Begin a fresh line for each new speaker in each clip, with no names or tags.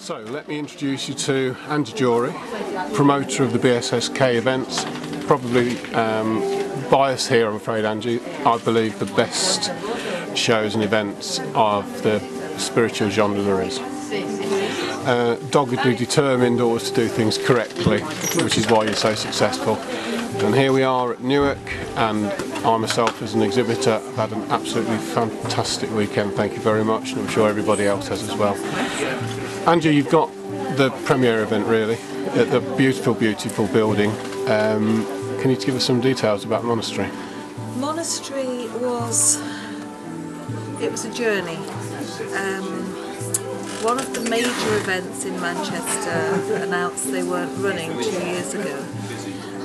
So let me introduce you to Angie, promoter of the BSSK events. Probably biased here, I'm afraid, Angie. I believe the best shows and events of the spiritual genre there is. Doggedly determined always to do things correctly, which is why you're so successful. And here we are at Newark, and I myself as an exhibitor have had an absolutely fantastic weekend, thank you very much, and I'm sure everybody else has as well. Angie, you've got the premiere event really, at the beautiful, beautiful building. Can you give us some details about Monastry?
Monastry was a journey. One of the major events in Manchester announced they weren't running 2 years ago,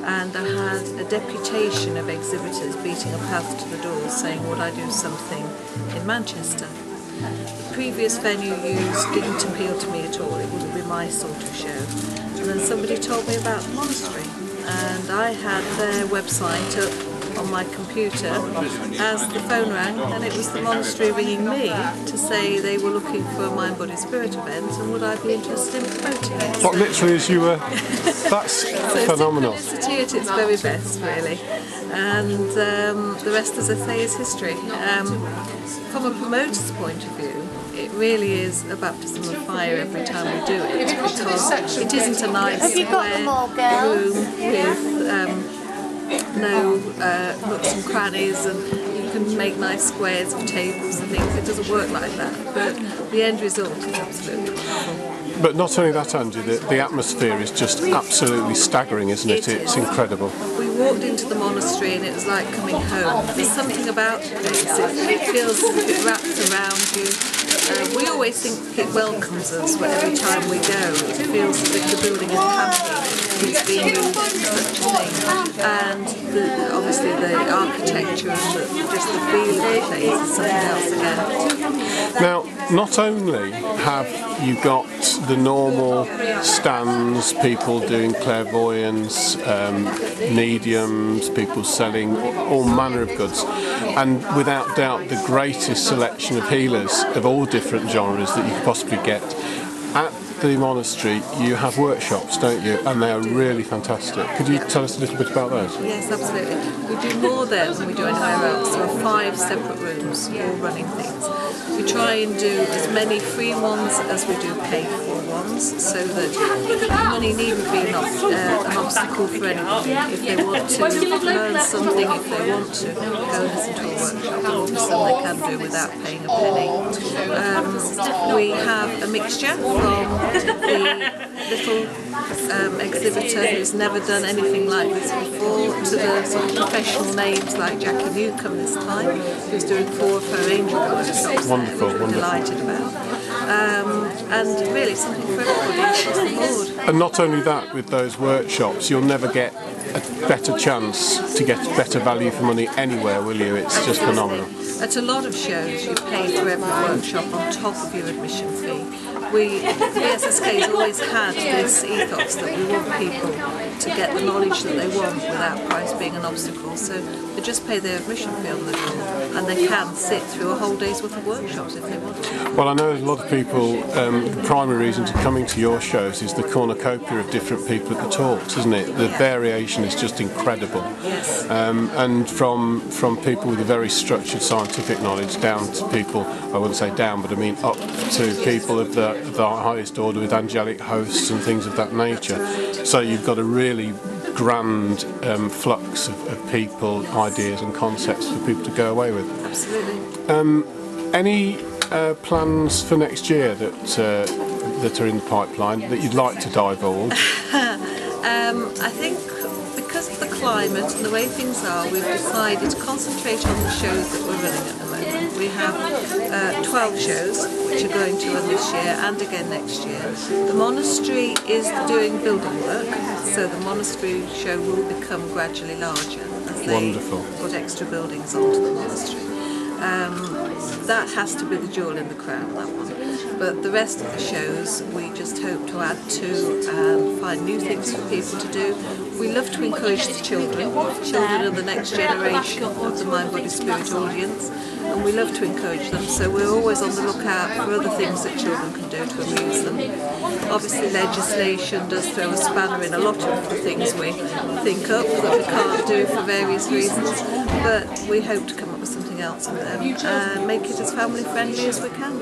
and I had a deputation of exhibitors beating a path to the door saying, would I do something in Manchester? The previous venue used didn't appeal to me at all, it wouldn't be my sort of show. And then somebody told me about the Monastry, and I had their website up on my computer as the phone rang, and it was the Monastry ringing me to say they were looking for a Mind Body Spirit event and would I be interested in promoting it.
What, literally as you were? That's
so
phenomenal.
Synchronicity at its very best, really, and the rest, as I say, is history. From a promoter's point of view, it really is a baptism of fire every time we do it, because it isn't a nice square room with no nooks and crannies, and you can make nice squares of tables and things. It doesn't work like that, but the end result is absolutely wonderful.
But not only that, Angie, the atmosphere is just absolutely staggering, isn't it? It's incredible.
We walked into the Monastry and it was like coming home. There's something about the place. It feels as if it wraps around you. We always think it welcomes us every time we go. It feels as if the building is happy. It's being moved to such a thing, and obviously the architecture and just the feel of the place is something else again.
Now, not only have you got the normal stands, people doing clairvoyance, mediums, people selling all manner of goods, and without doubt the greatest selection of healers of all different genres that you could possibly get. At the Monastry you have workshops, don't you? And they are really fantastic. Could you tell us a little bit about those?
Yes, absolutely. We do more there than we do anywhere else. There are 5 separate rooms all running things. We try and do as many free ones as we do paid for ones, so that money needn't be an obstacle for anybody. If they want to learn something, if they want to go listen to a workshop, obviously they can do without paying a penny. We have a mixture from the little exhibitor who's never done anything like this before to the sort of professional names like Jackie Newcomb this time, who's doing 4 of her angel workshops.
Wonderful,
which we're delighted about. And really something for everybody across the board.
And not only that, with those workshops you'll never get a better chance to get better value for money anywhere, will you? It's just phenomenal.
At a lot of shows you pay for every workshop on top of your admission fee. The SSK has always had this ethos that we want people to get the knowledge that they want without price being an obstacle, so they just pay their admission fee on the door and they can sit through a whole day's worth of workshops if they want to.
Well, I know a lot of people, the primary reason to coming to your shows is the cornucopia of different people at the talks, isn't it? The variation is just incredible.
Yes.
And from people with a very structured scientific knowledge down to people, I wouldn't say down, but I mean up to people of the highest order with angelic hosts and things of that nature. So you've got a really grand flux of people, ideas and concepts for people to go away with.
Absolutely.
Any plans for next year that are in the pipeline that you'd like to divulge?
I think because of the climate and the way things are, we've decided to concentrate on the shows that we're running at the moment. We have 12 shows which are going to run this year and again next year. The Monastry is doing building work, so the Monastry show will become gradually larger as they put extra buildings onto the Monastry. That has to be the jewel in the crown, that one. But the rest of the shows we just hope to add to and find new things for people to do. We love to encourage the children. Children are the next generation of the Mind Body Spirit audience, and we love to encourage them, so we're always on the lookout for other things that children can do to amuse them. Obviously legislation does throw a spanner in a lot of the things we think up that we can't do for various reasons, but we hope to come up with something else and make it as family friendly as we can.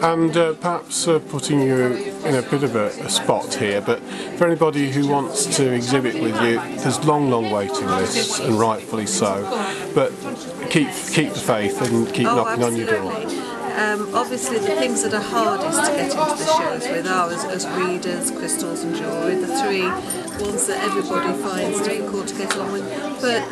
And perhaps putting you in a bit of a spot here, but for anybody who wants to exhibit with you, there's long waiting lists, and rightfully so, but keep the faith and keep knocking on your door.
Obviously the things that are hardest to get into the shows with are as readers, crystals and jewellery, the three ones that everybody finds difficult to get on with. But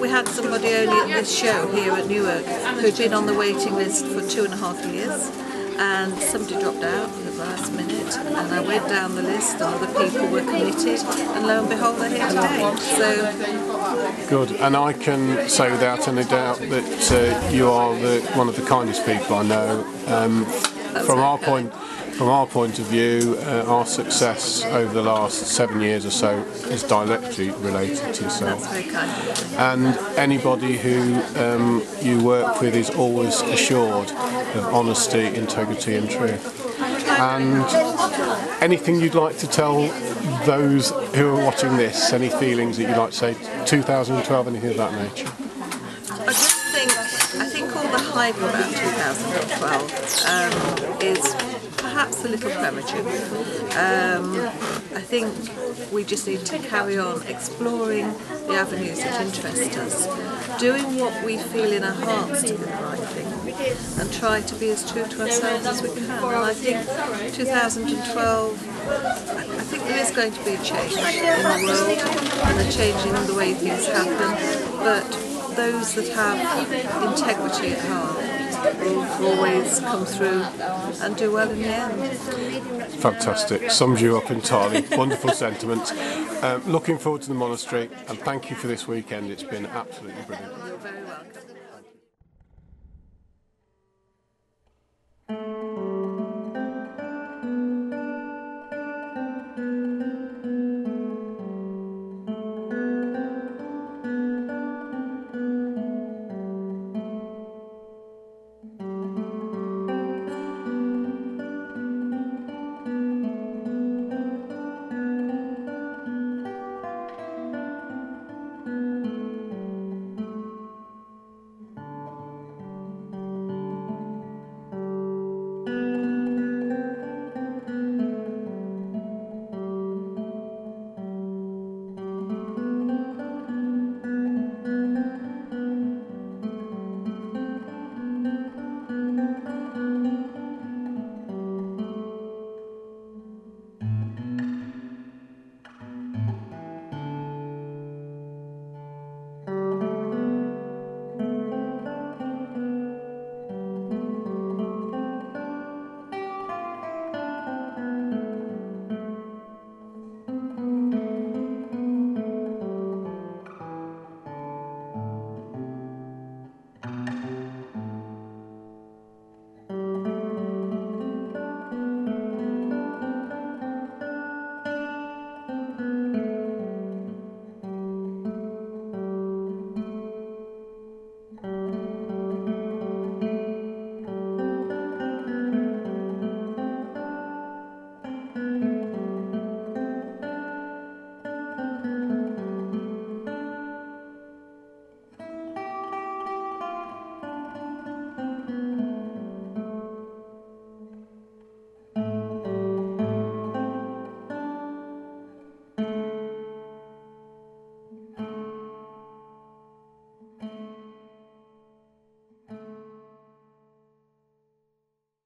we had somebody only at this show here at Newark who'd been on the waiting list for 2.5 years, and somebody dropped out at the last minute, and I went down the list and other people were committed, and lo and behold they're here today. So
good, and I can say without any doubt that you are one of the kindest people I know. From our point of view, our success over the last 7 years or so is directly related to yourself.
That's very kind.
And anybody who you work with is always assured of honesty, integrity and truth. And anything you'd like to tell those who are watching this, any feelings that you'd like to say, 2012, anything of that nature?
I think all the hype about 2012 is perhaps a little premature. I think we just need to carry on exploring the avenues that interest us, doing what we feel in our hearts to be the right thing, and try to be as true to ourselves as we can. And I think 2012, I think there is going to be a change in the world and a change in the way things happen, but those that have integrity at heart will always come through and do well in the end.
Fantastic, sums you up entirely. Wonderful sentiments. Looking forward to the monastery, and thank you for this weekend. It's been absolutely brilliant.